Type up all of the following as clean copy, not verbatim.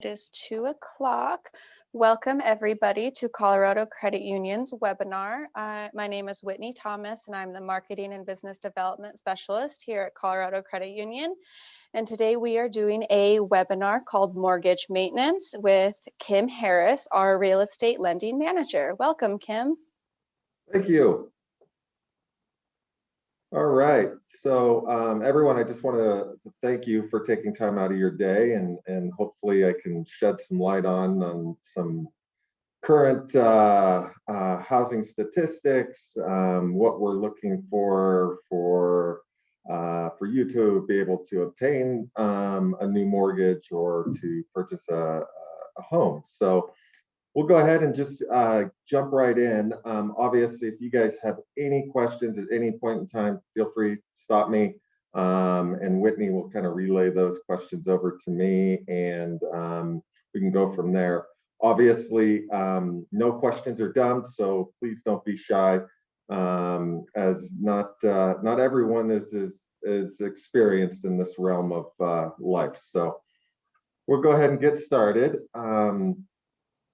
It is 2 o'clock. Welcome everybody to Colorado Credit Union's webinar. My name is Whitney Thomas and I'm the Marketing and Business Development Specialist here at Colorado Credit Union. And today we are doing a webinar called Mortgage Maintenance with Kim Harris, our Real Estate Lending Manager. Welcome, Kim. Thank you. All right, so everyone, I just want to thank you for taking time out of your day, and hopefully I can shed some light on some current housing statistics, what we're looking for you to be able to obtain a new mortgage or to purchase a home. So we'll go ahead and just jump right in. Obviously, if you guys have any questions at any point in time, feel free to stop me, and Whitney will kind of relay those questions over to me, and we can go from there. Obviously, no questions are dumped, so please don't be shy, as not everyone is experienced in this realm of life. So we'll go ahead and get started.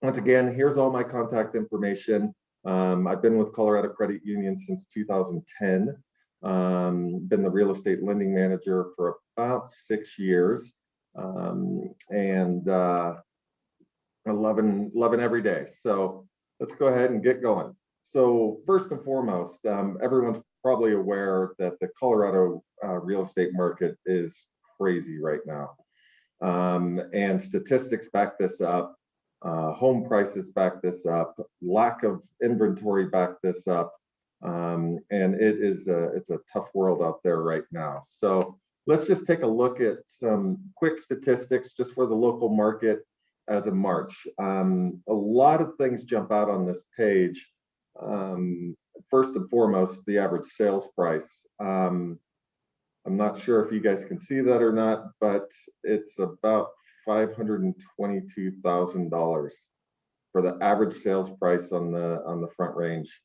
Once again, here's all my contact information. I've been with Colorado Credit Union since 2010. Been the real estate lending manager for about 6 years, and loving every day. So let's go ahead and get going. So first and foremost, everyone's probably aware that the Colorado real estate market is crazy right now, and statistics back this up. Home prices back this up, lack of inventory back this up, and it's a tough world out there right now. So let's just take a look at some quick statistics just for the local market as of March. A lot of things jump out on this page. First and foremost, the average sales price. I'm not sure if you guys can see that or not, but it's about $522,000 for the average sales price on the Front Range.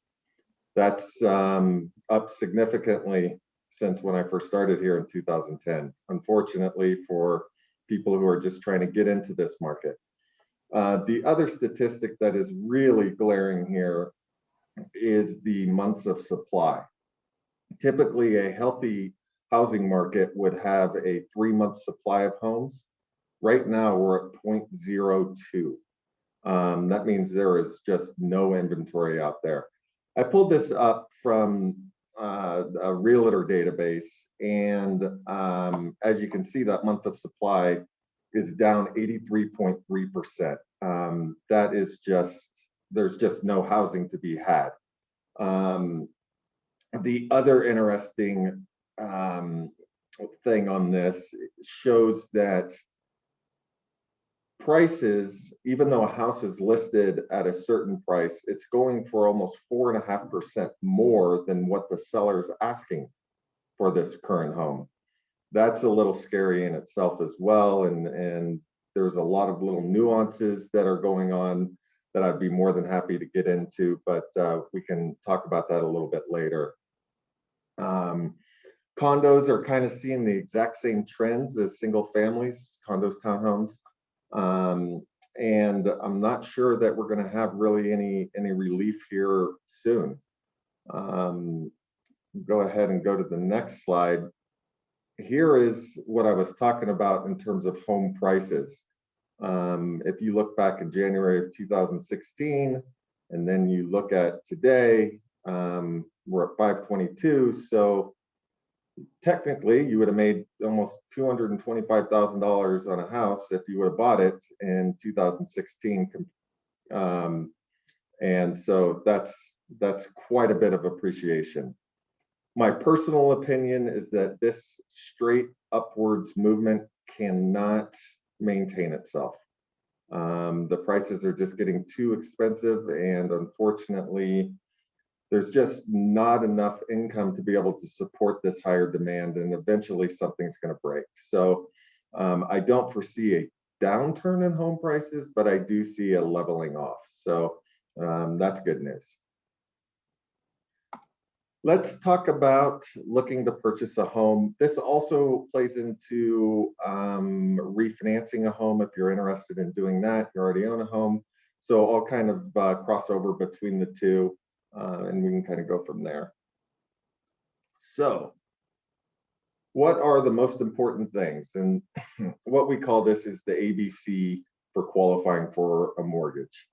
That's up significantly since when I first started here in 2010. Unfortunately, for people who are just trying to get into this market. The other statistic that is really glaring here is the months of supply. Typically, a healthy housing market would have a 3-month supply of homes. Right now, we're at 0.02. That means there is just no inventory out there. I pulled this up from a realtor database, and as you can see, that month of supply is down 83.3%. That is just, there's just no housing to be had. The other interesting thing on this shows that prices, even though a house is listed at a certain price, it's going for almost 4.5% more than what the seller is asking for this current home. That's a little scary in itself as well, and there's a lot of little nuances that are going on that I'd be more than happy to get into, but we can talk about that a little bit later. Condos are kind of seeing the exact same trends as single families, condos, townhomes. And I'm not sure that we're going to have really any relief here soon. Go ahead and go to the next slide. Here is what I was talking about in terms of home prices. If you look back in January of 2016, and then you look at today, we're at 522. So technically, you would have made almost $225,000 on a house if you would have bought it in 2016, and so that's quite a bit of appreciation. My personal opinion is that this straight upwards movement cannot maintain itself. The prices are just getting too expensive, and unfortunately, there's just not enough income to be able to support this higher demand, and eventually something's going to break. So I don't foresee a downturn in home prices, but I do see a leveling off. So that's good news. Let's talk about looking to purchase a home. This also plays into refinancing a home if you're interested in doing that. You already own a home. So I'll kind of cross over between the two and we can kind of go from there. So what are the most important things? And what we call this is the ABC for qualifying for a mortgage.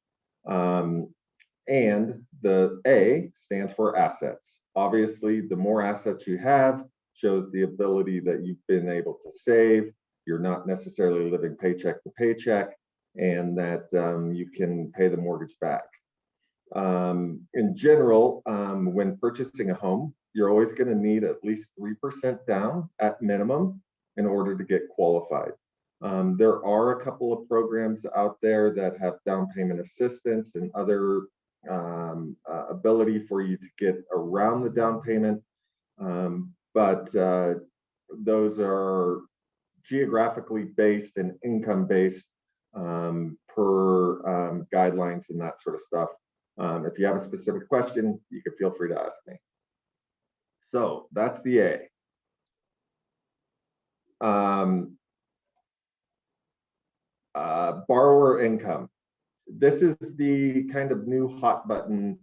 And the A stands for assets. Obviously, the more assets you have shows the ability that you've been able to save. You're not necessarily living paycheck to paycheck, and that you can pay the mortgage back. In general, when purchasing a home, you're always going to need at least 3% down at minimum in order to get qualified. There are a couple of programs out there that have down payment assistance and other ability for you to get around the down payment, but those are geographically based and income based per guidelines and that sort of stuff. If you have a specific question, you can feel free to ask me. So that's the A. Borrower income. This is the kind of new hot button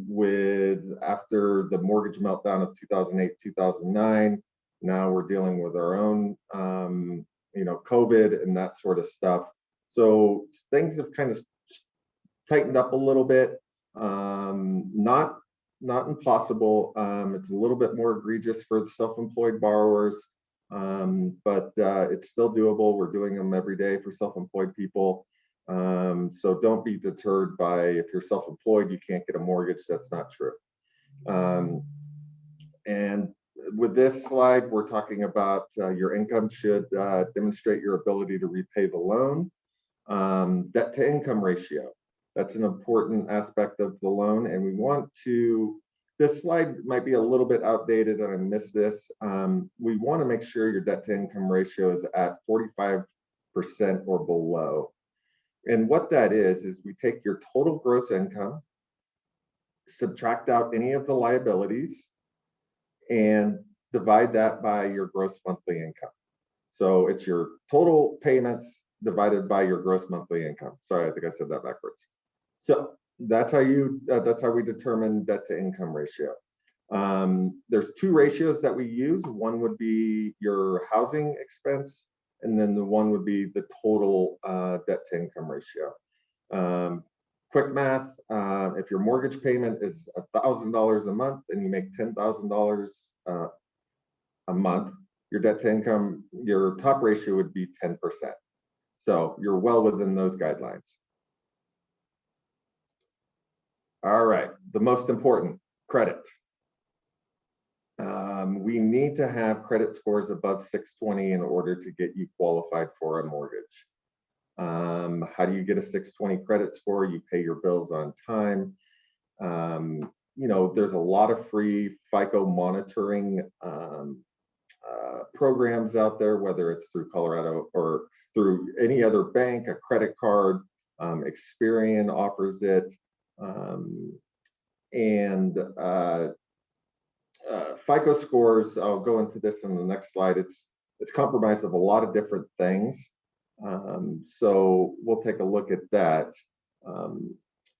with after the mortgage meltdown of 2008, 2009. Now we're dealing with our own, COVID and that sort of stuff. So things have kind of tightened up a little bit. Not impossible. It's a little bit more egregious for the self-employed borrowers, but it's still doable. We're doing them every day for self-employed people. So don't be deterred by if you're self-employed, you can't get a mortgage. That's not true. And with this slide, we're talking about your income should demonstrate your ability to repay the loan. Debt to income ratio. That's an important aspect of the loan. And we want to, this slide might be a little bit outdated and I missed this. We want to make sure your debt to income ratio is at 45% or below. And what that is we take your total gross income, subtract out any of the liabilities, and divide that by your gross monthly income. So it's your total payments divided by your gross monthly income. Sorry, I think I said that backwards. So that's how we determine debt to income ratio. There's two ratios that we use. One would be your housing expense, and then the one would be the total debt to income ratio. Quick math, if your mortgage payment is $1,000 a month and you make $10,000 a month, your debt to income, your top ratio would be 10%. So you're well within those guidelines. All right, the most important, credit. We need to have credit scores above 620 in order to get you qualified for a mortgage. How do you get a 620 credit score? You pay your bills on time. There's a lot of free FICO monitoring programs out there, whether it's through Colorado or through any other bank, a credit card. Experian offers it. FICO scores, I'll go into this in the next slide. It's comprised of a lot of different things. So we'll take a look at that.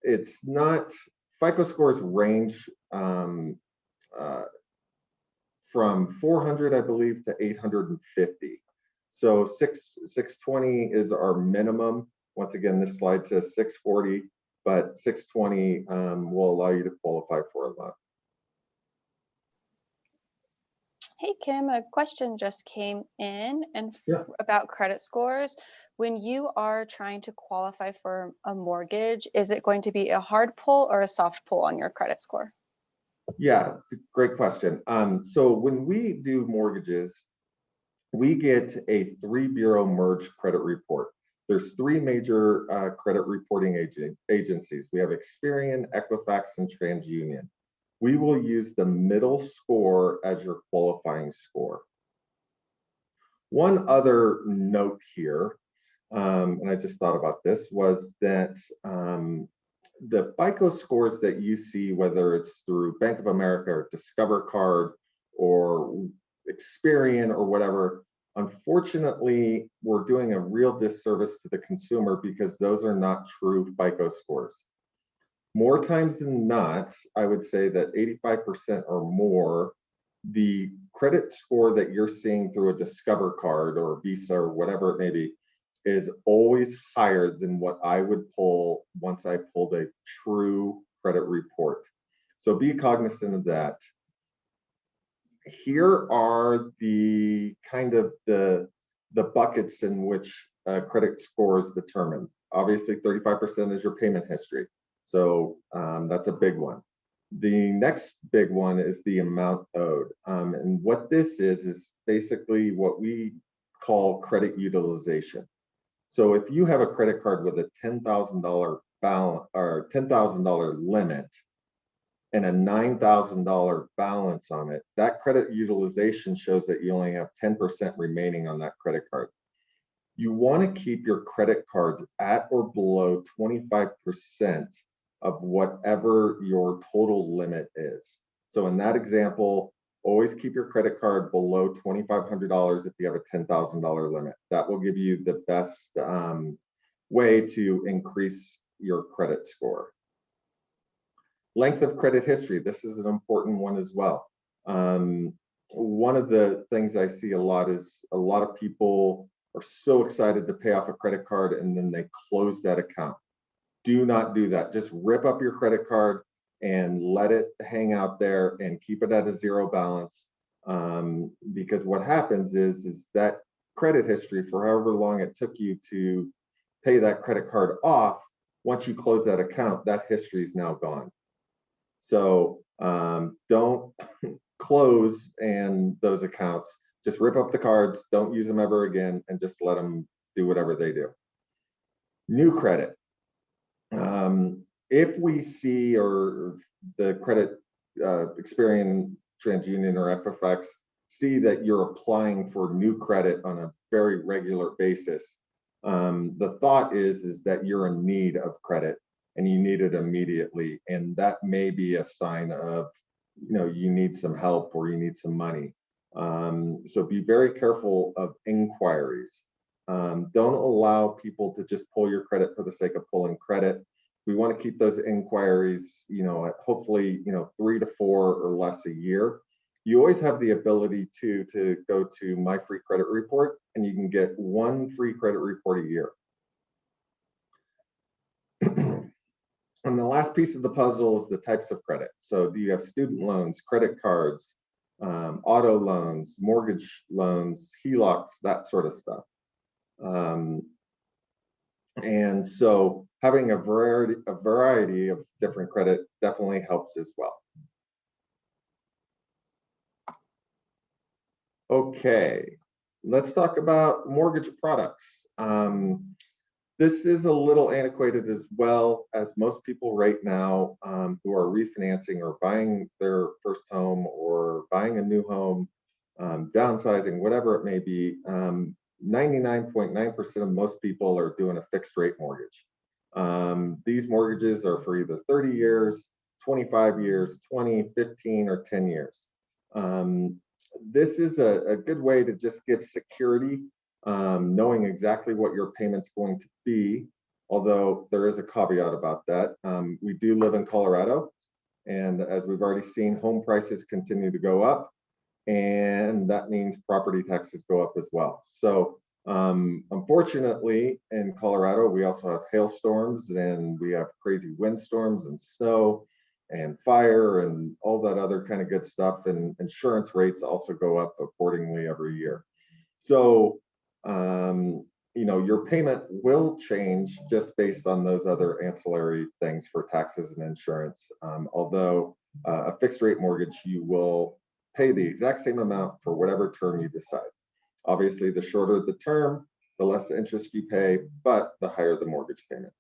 It's not, FICO scores range from 400, I believe, to 850. So 620 is our minimum. Once again, this slide says 640, but 620 will allow you to qualify for a loan. Hey, Kim, a question just came in about credit scores. When you are trying to qualify for a mortgage, is it going to be a hard pull or a soft pull on your credit score? Yeah, it's a great question. So when we do mortgages, we get a 3-bureau merged credit report. There's 3 major credit reporting agencies. We have Experian, Equifax, and TransUnion. We will use the middle score as your qualifying score. One other note here, and I just thought about this, was that the FICO scores that you see, whether it's through Bank of America or Discover Card or Experian or whatever, unfortunately, we're doing a real disservice to the consumer because those are not true FICO scores. More times than not, I would say that 85% or more, the credit score that you're seeing through a Discover Card or Visa or whatever it may be is always higher than what I would pull once I pulled a true credit report. So be cognizant of that. Here are the kind of the buckets in which credit score is determined. Obviously, 35% is your payment history. So that's a big one. The next big one is the amount owed. And what this is basically what we call credit utilization. So if you have a credit card with a $10,000 balance or $10,000 limit and a $9,000 balance on it, that credit utilization shows that you only have 10% remaining on that credit card. You want to keep your credit cards at or below 25% of whatever your total limit is. So in that example, always keep your credit card below $2,500 if you have a $10,000 limit. That will give you the best way to increase your credit score. Length of credit history. This is an important one as well. One of the things I see a lot is a lot of people are so excited to pay off a credit card and then they close that account. Do not do that. Just rip up your credit card and let it hang out there and keep it at a zero balance. Because what happens is that credit history for however long it took you to pay that credit card off, once you close that account, that history is now gone. So don't close and those accounts. Just rip up the cards, don't use them ever again, and just let them do whatever they do. New credit. If we see or the credit Experian, TransUnion, or FFX see that you're applying for new credit on a very regular basis, the thought is that you're in need of credit and you need it immediately, and that may be a sign of, you need some help or you need some money. So be very careful of inquiries. Don't allow people to just pull your credit for the sake of pulling credit. We want to keep those inquiries, at hopefully, 3 to 4 or less a year. You always have the ability to go to My Free Credit Report, and you can get 1 free credit report a year. And the last piece of the puzzle is the types of credit. So do you have student loans, credit cards, auto loans, mortgage loans, HELOCs, that sort of stuff. And so having a variety of different credit definitely helps as well. Okay, let's talk about mortgage products. This is a little antiquated as well, as most people right now who are refinancing or buying their first home or buying a new home, downsizing, whatever it may be, 99.9% of most people are doing a fixed rate mortgage. These mortgages are for either 30 years, 25 years, 20, 15, or 10 years. This is a good way to just give security, knowing exactly what your payment's going to be, although there is a caveat about that. We do live in Colorado, and as we've already seen, home prices continue to go up, and that means property taxes go up as well. So unfortunately, in Colorado, we also have hailstorms, and we have crazy windstorms and snow and fire and all that other kind of good stuff, and insurance rates also go up accordingly every year. So your payment will change just based on those other ancillary things for taxes and insurance. Although a fixed rate mortgage, you will pay the exact same amount for whatever term you decide. Obviously, the shorter the term, the less interest you pay, but the higher the mortgage payment.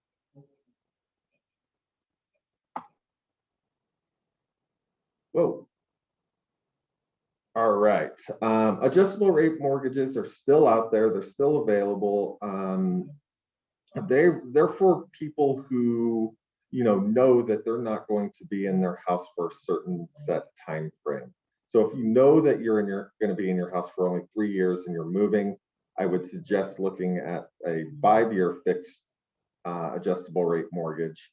Whoa. All right. Adjustable rate mortgages are still out there. They're still available. They're for people who know that they're not going to be in their house for a certain set time frame. So if you know that you're going to be in your house for only 3 years and you're moving, I would suggest looking at a 5-year fixed adjustable rate mortgage.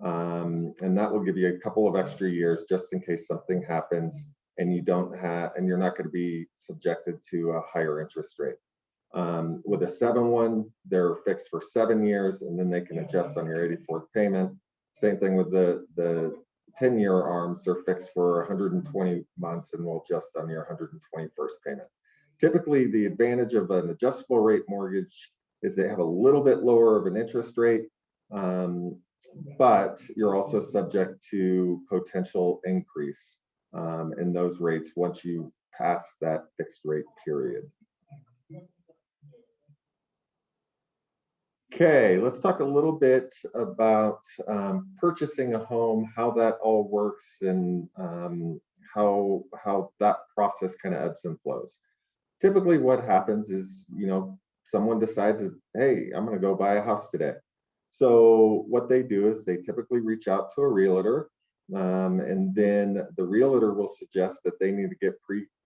And that will give you a couple of extra years just in case something happens and you're not going to be subjected to a higher interest rate. With a 7-1, they're fixed for 7 years and then they can adjust on your 84th payment. Same thing with the 10-year arms, they're fixed for 120 months and will adjust on your 121st payment. Typically, the advantage of an adjustable rate mortgage is they have a little bit lower of an interest rate, but you're also subject to potential increase in those rates once you pass that fixed rate period. Okay, let's talk a little bit about purchasing a home, how that all works, and how that process kind of ebbs and flows. Typically, what happens is, someone decides that, hey, I'm going to go buy a house today. So what they do is they typically reach out to a realtor, and then the realtor will suggest that they need to get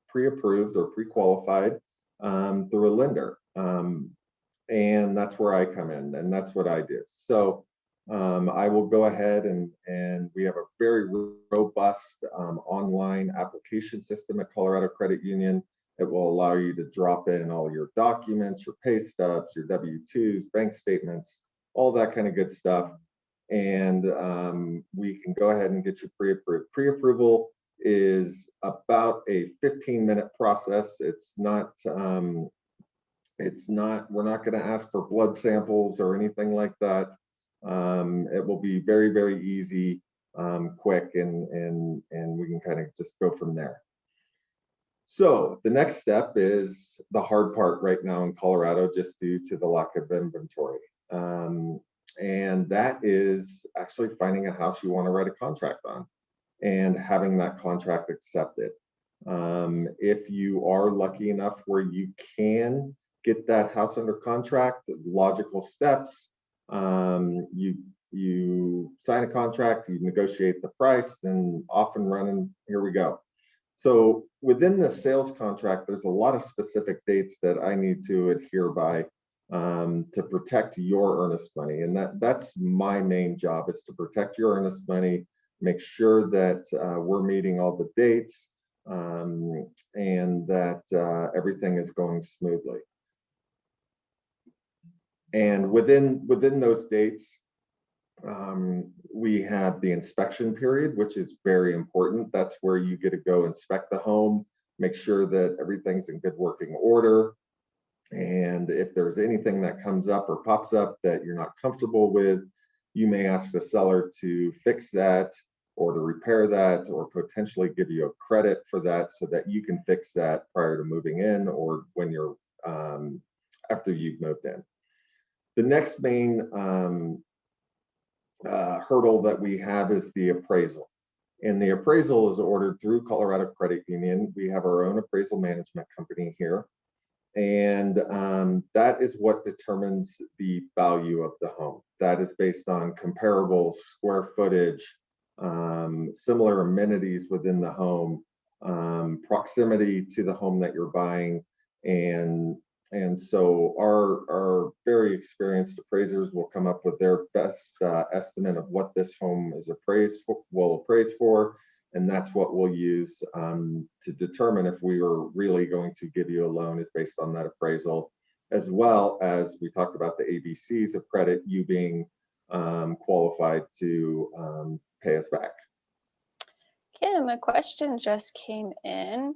pre-approved or pre-qualified through a lender. And that's where I come in, and that's what I do. So I will go ahead and we have a very robust online application system at Colorado Credit Union. It will allow you to drop in all your documents, your pay stubs, your W-2s, bank statements, all that kind of good stuff. And we can go ahead and get you pre-approved. Pre-approval is about a 15-minute process. We're not going to ask for blood samples or anything like that. It will be very, very easy, quick, and we can kind of just go from there. So the next step is the hard part right now in Colorado, just due to the lack of inventory. And that is actually finding a house you want to write a contract on and having that contract accepted. If you are lucky enough where you can get that house under contract, the logical steps, you sign a contract, you negotiate the price, then off and running, here we go. So within the sales contract, there's a lot of specific dates that I need to adhere by to protect your earnest money. And that's my main job, is to protect your earnest money, make sure that we're meeting all the dates, and that everything is going smoothly. And within those dates, we have the inspection period, which is very important. That's where you get to go inspect the home, make sure that everything's in good working order. And if there's anything that comes up or pops up that you're not comfortable with, you may ask the seller to fix that or to repair that, or potentially give you a credit for that so that you can fix that prior to moving in, or when you're after you've moved in. The next main hurdle that we have is the appraisal. And the appraisal is ordered through Colorado Credit Union. We have our own appraisal management company here. And that is what determines the value of the home. That is based on comparable square footage, similar amenities within the home, proximity to the home that you're buying. And so our very experienced appraisers will come up with their best estimate of what this home is will appraise for. And that's what we'll use to determine if we are really going to give you a loan, is based on that appraisal, as well as we talked about the ABCs of credit, you being qualified to pay us back. Kim, a question just came in.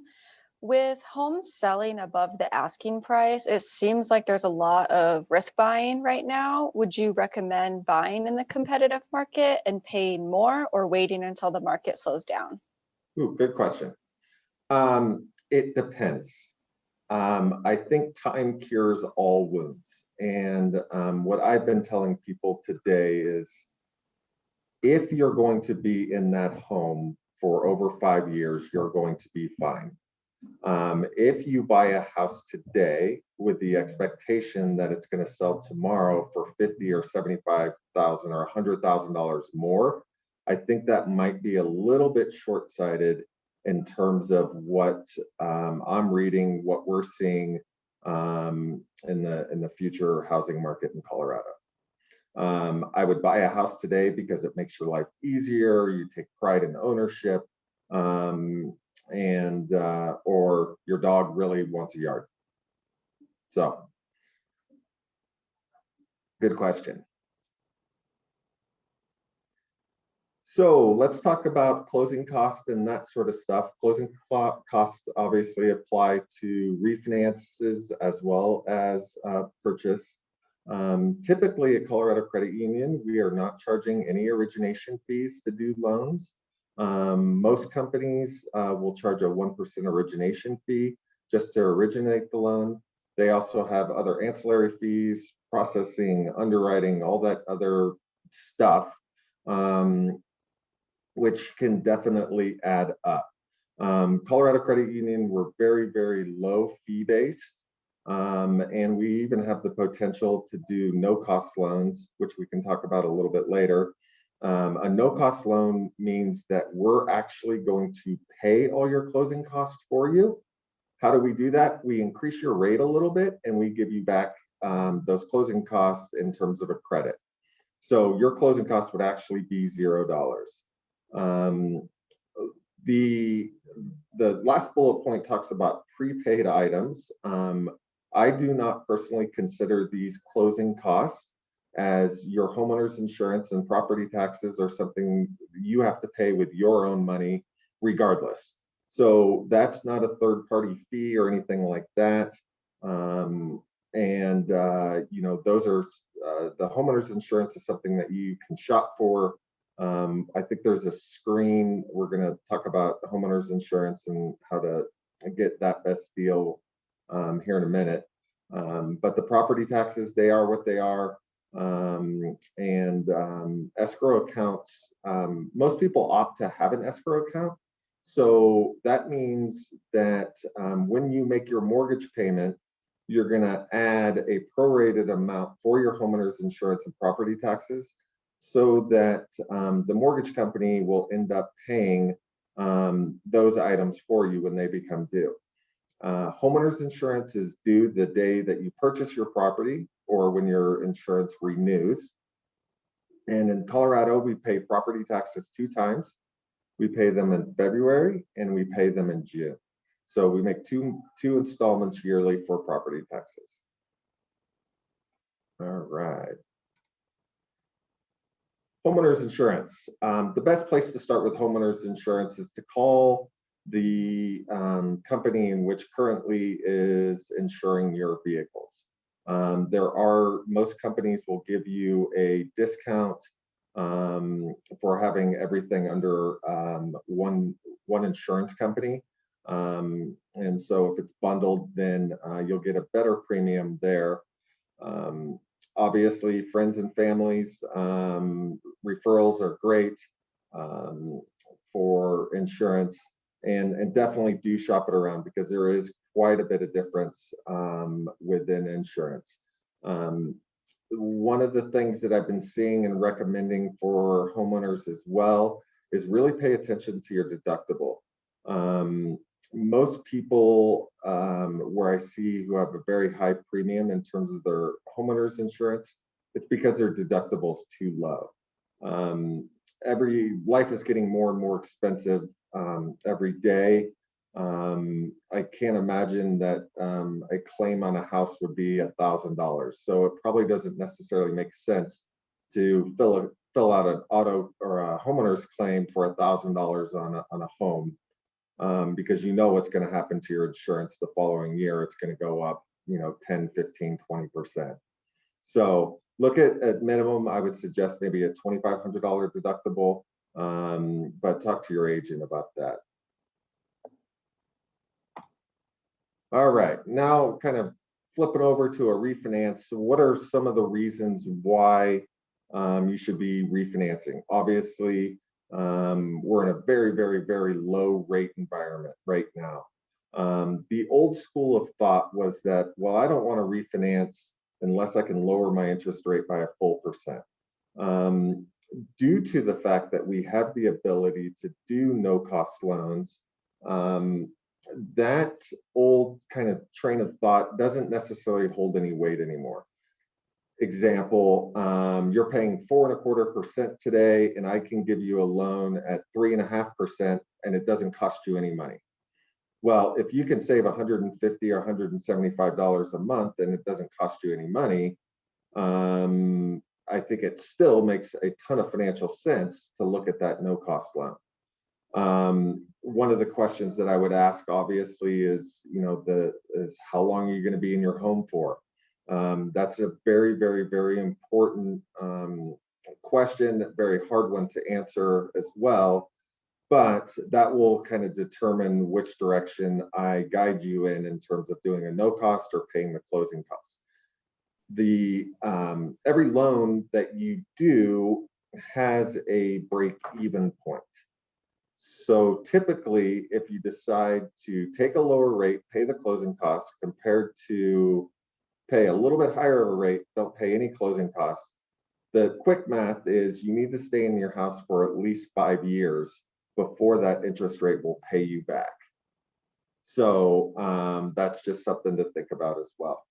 With homes selling above the asking price, it seems like there's a lot of risk buying right now. Would you recommend buying in the competitive market and paying more, or waiting until the market slows down? Ooh, good question. It depends. I think time cures all wounds. And what I've been telling people today is, if you're going to be in that home for over 5 years, you're going to be fine. If you buy a house today with the expectation that it's going to sell tomorrow for 50 or 75,000 or $100,000 more, I think that might be a little bit short-sighted in terms of what I'm reading, what we're seeing in the future housing market in Colorado. I would buy a house today because it makes your life easier. You take pride in ownership, or your dog really wants a yard. So, good question. So let's talk about closing costs and that sort of stuff. Closing costs obviously apply to refinances as well as purchase. Typically at Colorado Credit Union, we are not charging any origination fees to do loans. Most companies will charge a 1% origination fee just to originate the loan. They also have other ancillary fees, processing, underwriting, all that other stuff, which can definitely add up. Colorado Credit Union, we're very, very low fee based. And we even have the potential to do no-cost loans, which we can talk about a little bit later. A no-cost loan means that we're actually going to pay all your closing costs for you. How do we do that? We increase your rate a little bit and we give you back those closing costs in terms of a credit. So your closing costs would actually be $0. The last bullet point talks about prepaid items. I do not personally consider these closing costs, as your homeowner's insurance and property taxes are something you have to pay with your own money regardless. So that's not a third-party fee or anything like that. Those are the homeowner's insurance is something that you can shop for. I think there's a screen. We're going to talk about homeowners insurance and how to get that best deal here in a minute. But the property taxes, they are what they are. Escrow accounts, most people opt to have an escrow account. So that means that when you make your mortgage payment, you're going to add a prorated amount for your homeowner's insurance and property taxes, so that the mortgage company will end up paying those items for you when they become due. Homeowners insurance is due the day that you purchase your property or when your insurance renews. And in Colorado, we pay property taxes 2 times. We pay them in February and we pay them in June. So we make two installments yearly for property taxes. All right. Homeowners insurance. The best place to start with homeowners insurance is to call the company in which currently is insuring your vehicles. Most companies will give you a discount for having everything under one insurance company. And so if it's bundled, then you'll get a better premium there. Obviously, friends and families, referrals are great for insurance, and definitely do shop it around, because there is quite a bit of difference within insurance. One of the things that I've been seeing and recommending for homeowners as well is really pay attention to your deductible. Most people where I see who have a very high premium in terms of their homeowners insurance, it's because their deductible is too low. Life is getting more and more expensive every day. I can't imagine that a claim on a house would be $1,000. So it probably doesn't necessarily make sense to fill out an auto or a homeowner's claim for $1,000 on a home. Because you know what's going to happen to your insurance the following year. It's going to go up, 10, 15, 20%. So look at minimum, I would suggest maybe a $2,500 deductible, but talk to your agent about that. All right, now kind of flipping over to a refinance. So what are some of the reasons why you should be refinancing? Obviously, we're in a very, very, very low rate environment right now. The old school of thought was that, well, I don't want to refinance unless I can lower my interest rate by a full percent. Due to the fact that we have the ability to do no-cost loans, that old kind of train of thought doesn't necessarily hold any weight anymore. Example, you're paying 4.25% today, and I can give you a loan at 3.5%, and it doesn't cost you any money. Well, if you can save $150 or $175 a month and it doesn't cost you any money, I think it still makes a ton of financial sense to look at that no-cost loan. One of the questions that I would ask, obviously, is, how long are you going to be in your home for? That's a very, very, very important question, very hard one to answer as well. But that will kind of determine which direction I guide you in terms of doing a no cost or paying the closing costs. Every loan that you do has a break-even point. So typically, if you decide to take a lower rate, pay the closing costs, compared to pay a little bit higher of a rate, don't pay any closing costs, the quick math is you need to stay in your house for at least 5 years before that interest rate will pay you back. So that's just something to think about as well.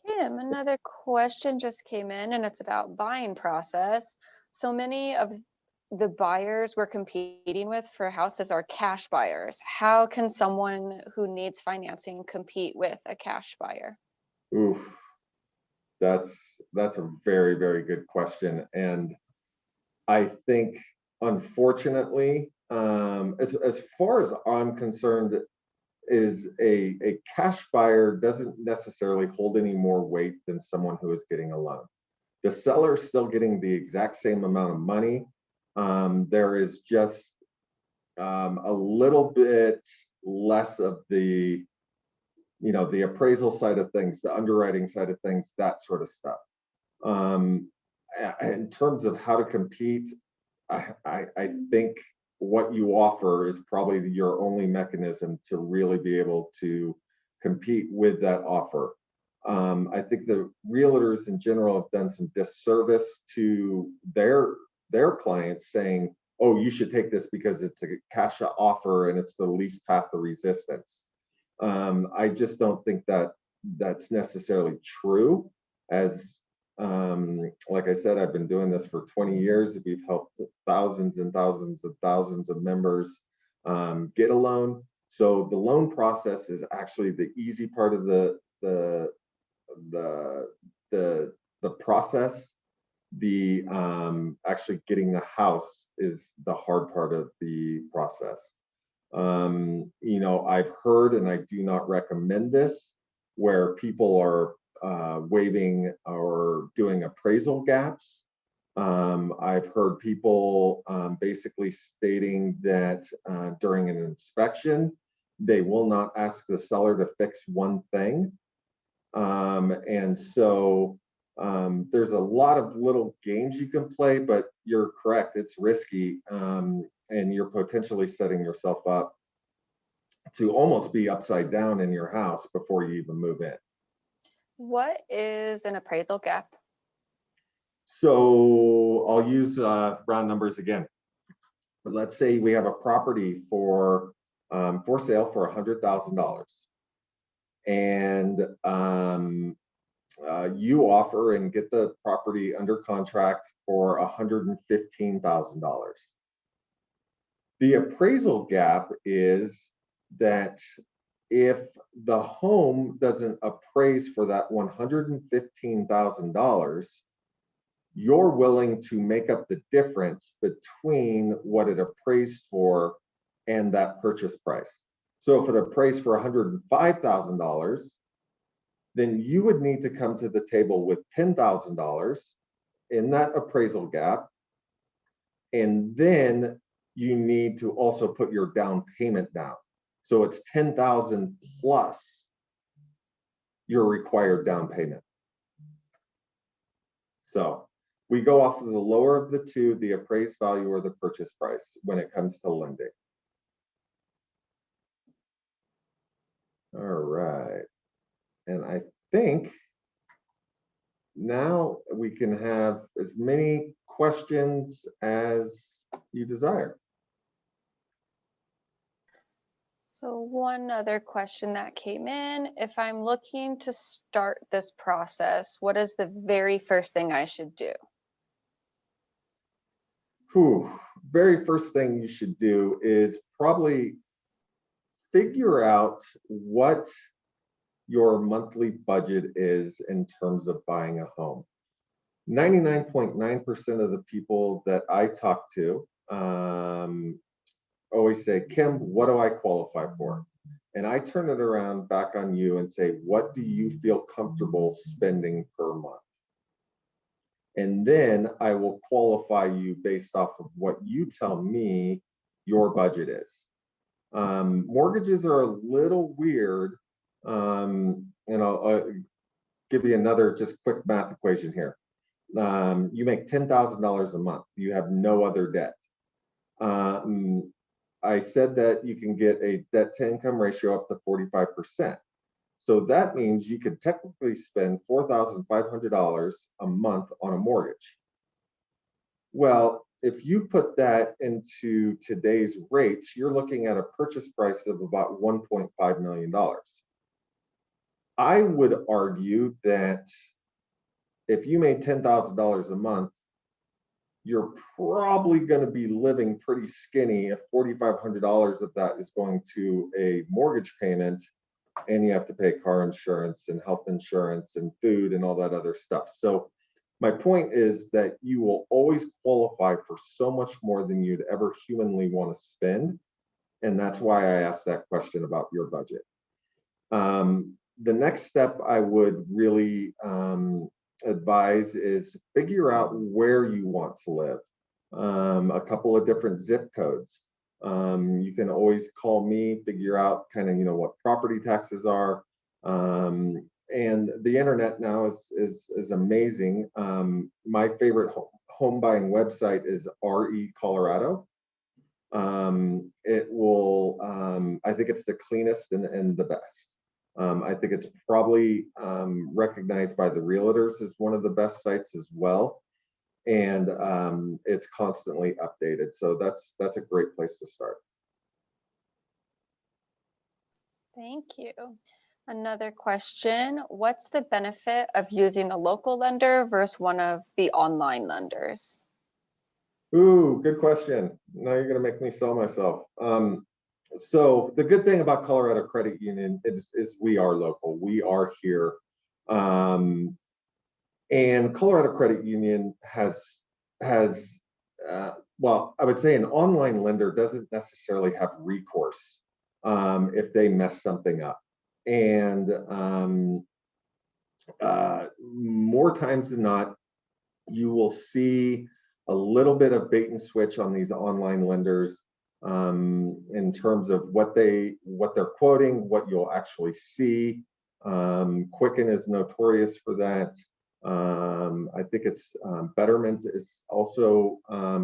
Kim, another question just came in, and it's about buying process. So many of the buyers we're competing with for houses are cash buyers. How can someone who needs financing compete with a cash buyer? Oof, that's a very, very good question. And I think, unfortunately, as far as I'm concerned, is a cash buyer doesn't necessarily hold any more weight than someone who is getting a loan. The seller is still getting the exact same amount of money. There is just a little bit less of the appraisal side of things, the underwriting side of things, that sort of stuff. In terms of how to compete, I think what you offer is probably your only mechanism to really be able to compete with that offer. I think the realtors in general have done some disservice to their clients, saying, oh, you should take this because it's a cash offer and it's the least path of resistance. I just don't think that that's necessarily true. As like I said, I've been doing this for 20 years. We've helped thousands and thousands and thousands of members get a loan. So the loan process is actually the easy part of the process. The actually getting the house is the hard part of the process. I've heard, and I do not recommend this, where people are waiving or doing appraisal gaps. I've heard people basically stating that during an inspection, they will not ask the seller to fix one thing. And so there's a lot of little games you can play, but you're correct, it's risky, and you're potentially setting yourself up to almost be upside down in your house before you even move in. What is an appraisal gap? So I'll use round numbers again. But let's say we have a property for sale for $100,000, and you offer and get the property under contract for $115,000. The appraisal gap is that if the home doesn't appraise for that $115,000, you're willing to make up the difference between what it appraised for and that purchase price. So if it appraised for $105,000, then you would need to come to the table with $10,000 in that appraisal gap. And then you need to also put your down payment down. So it's $10,000 plus your required down payment. So we go off of the lower of the two, the appraised value or the purchase price, when it comes to lending. All right. And I think now we can have as many questions as you desire. So one other question that came in, if I'm looking to start this process, what is the very first thing I should do? Whew. Very first thing you should do is probably figure out what your monthly budget is in terms of buying a home. 99.9% of the people that I talk to always say, Kim, what do I qualify for? And I turn it around back on you and say, what do you feel comfortable spending per month? And then I will qualify you based off of what you tell me your budget is. Mortgages are a little weird. And I'll give you another just quick math equation here. You make $10,000 a month. You have no other debt. I said that you can get a debt to income ratio up to 45%. So that means you could technically spend $4,500 a month on a mortgage. Well, if you put that into today's rates, you're looking at a purchase price of about $1.5 million. I would argue that if you made $10,000 a month, you're probably going to be living pretty skinny if $4,500 of that is going to a mortgage payment, and you have to pay car insurance and health insurance and food and all that other stuff. So my point is that you will always qualify for so much more than you'd ever humanly want to spend. And that's why I asked that question about your budget. The next step I would really advise is figure out where you want to live. A couple of different zip codes. You can always call me, figure out kind of, what property taxes are. And the internet now is amazing. My favorite home buying website is RE Colorado. It will, I think it's the cleanest and the best. I think it's probably recognized by the realtors as one of the best sites as well. And it's constantly updated. So that's a great place to start. Thank you. Another question, what's the benefit of using a local lender versus one of the online lenders? Ooh, good question. Now you're going to make me sell myself. So the good thing about Colorado Credit Union is we are local. We are here. And Colorado Credit Union has well, I would say an online lender doesn't necessarily have recourse if they mess something up. And more times than not, you will see a little bit of bait and switch on these online lenders in terms of what they're quoting, what you'll actually see. Quicken is notorious for that. I think it's Betterment is also a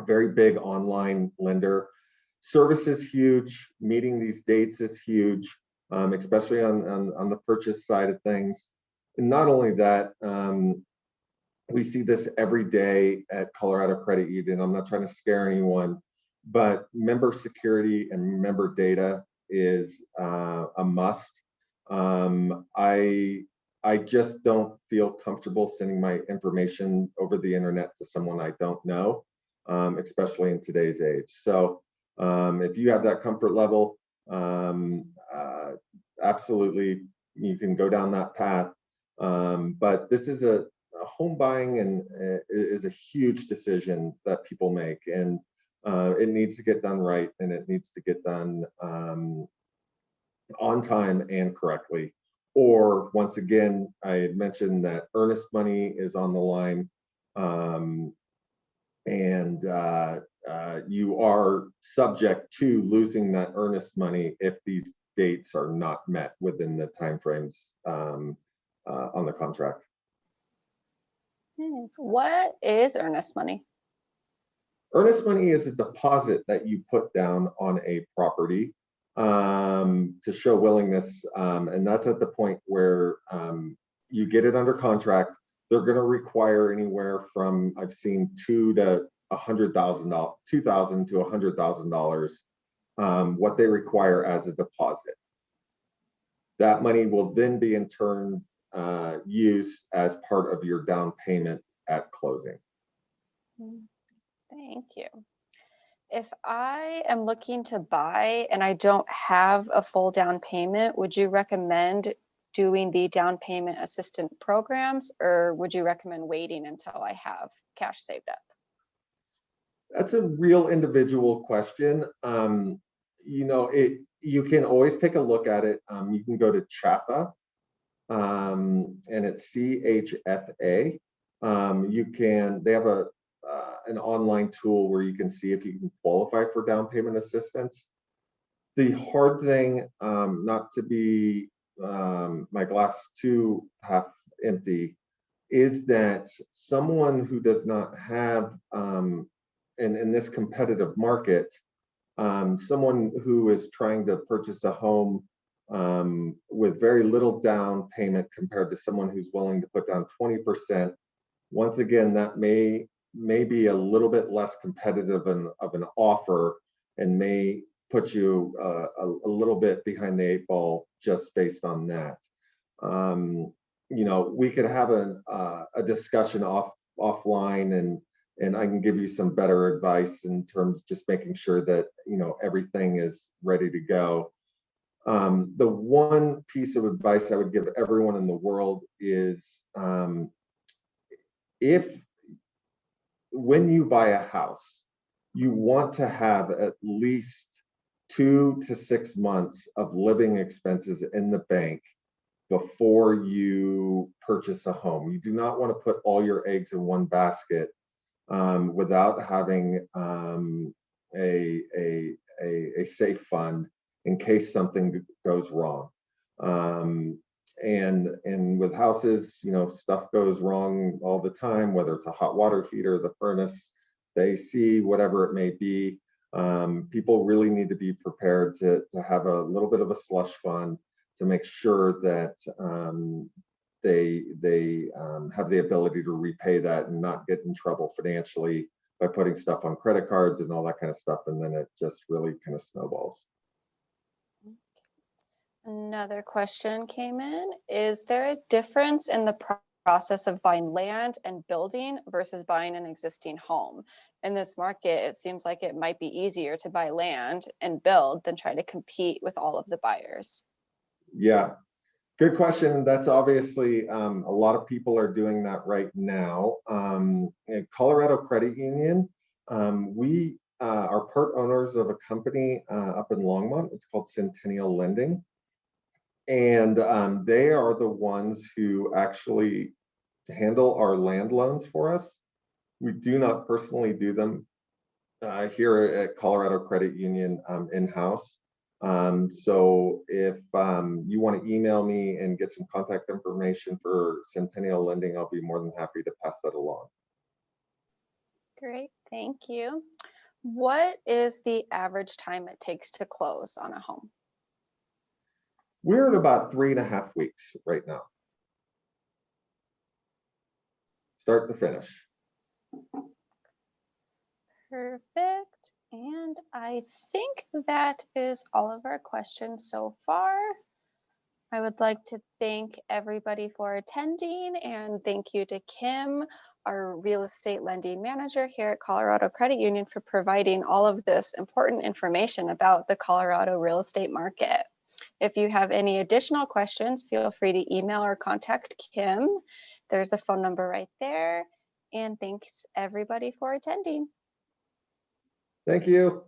very big online lender. Service is huge. Meeting these dates is huge, especially on the purchase side of things. And not only that, we see this every day at Colorado Credit Union. I'm not trying to scare anyone, but member security and member data is a must. I just don't feel comfortable sending my information over the internet to someone I don't know, especially in today's age. So if you have that comfort level, absolutely, you can go down that path. But this is a home buying and is a huge decision that people make, and it needs to get done right, and it needs to get done on time and correctly. Or once again, I had mentioned that earnest money is on the line, and you are subject to losing that earnest money if these dates are not met within the timeframes on the contract. What is earnest money? Earnest money is a deposit that you put down on a property to show willingness. And that's at the point where you get it under contract. They're going to require anywhere from, I've seen $2,000 to $100,000, $2,000 to $100,000, what they require as a deposit. That money will then be in turn used as part of your down payment at closing. Thank you. If I am looking to buy and I don't have a full down payment, would you recommend doing the down payment assistance programs, or would you recommend waiting until I have cash saved up? That's a real individual question. You know, you can always take a look at it. You can go to CHFA, and it's CHFA. They have an online tool where you can see if you can qualify for down payment assistance. The hard thing, not to be my glass too half empty, is that someone who does not have, in this competitive market, someone who is trying to purchase a home with very little down payment compared to someone who's willing to put down 20%, once again, that may be a little bit less competitive of an offer and may put you a little bit behind the 8 ball just based on that. You know, we could have a discussion offline, and I can give you some better advice in terms of just making sure that, you know, everything is ready to go. The one piece of advice I would give everyone in the world is, when you buy a house, you want to have at least 2 to 6 months of living expenses in the bank before you purchase a home. You do not want to put all your eggs in one basket without having a safe fund in case something goes wrong. And with houses, you know, stuff goes wrong all the time, whether it's a hot water heater, the furnace, the AC, whatever it may be. People really need to be prepared to have a little bit of a slush fund to make sure that they have the ability to repay that and not get in trouble financially by putting stuff on credit cards and all that kind of stuff. And then it just really kind of snowballs. Another question came in. Is there a difference in the process of buying land and building versus buying an existing home? In this market, it seems like it might be easier to buy land and build than try to compete with all of the buyers. Yeah, good question. That's obviously a lot of people are doing that right now. In Colorado Credit Union, we are part owners of a company up in Longmont. It's called Centennial Lending. And they are the ones who actually handle our land loans for us. We do not personally do them here at Colorado Credit Union in-house. So if you want to email me and get some contact information for Centennial Lending, I'll be more than happy to pass that along. Great, thank you. What is the average time it takes to close on a home? We're at about 3.5 weeks right now. Start to finish. Perfect. And I think that is all of our questions so far. I would like to thank everybody for attending, and thank you to Kim, our real estate lending manager here at Colorado Credit Union, for providing all of this important information about the Colorado real estate market. If you have any additional questions, feel free to email or contact Kim. There's a phone number right there. And thanks everybody for attending. Thank you.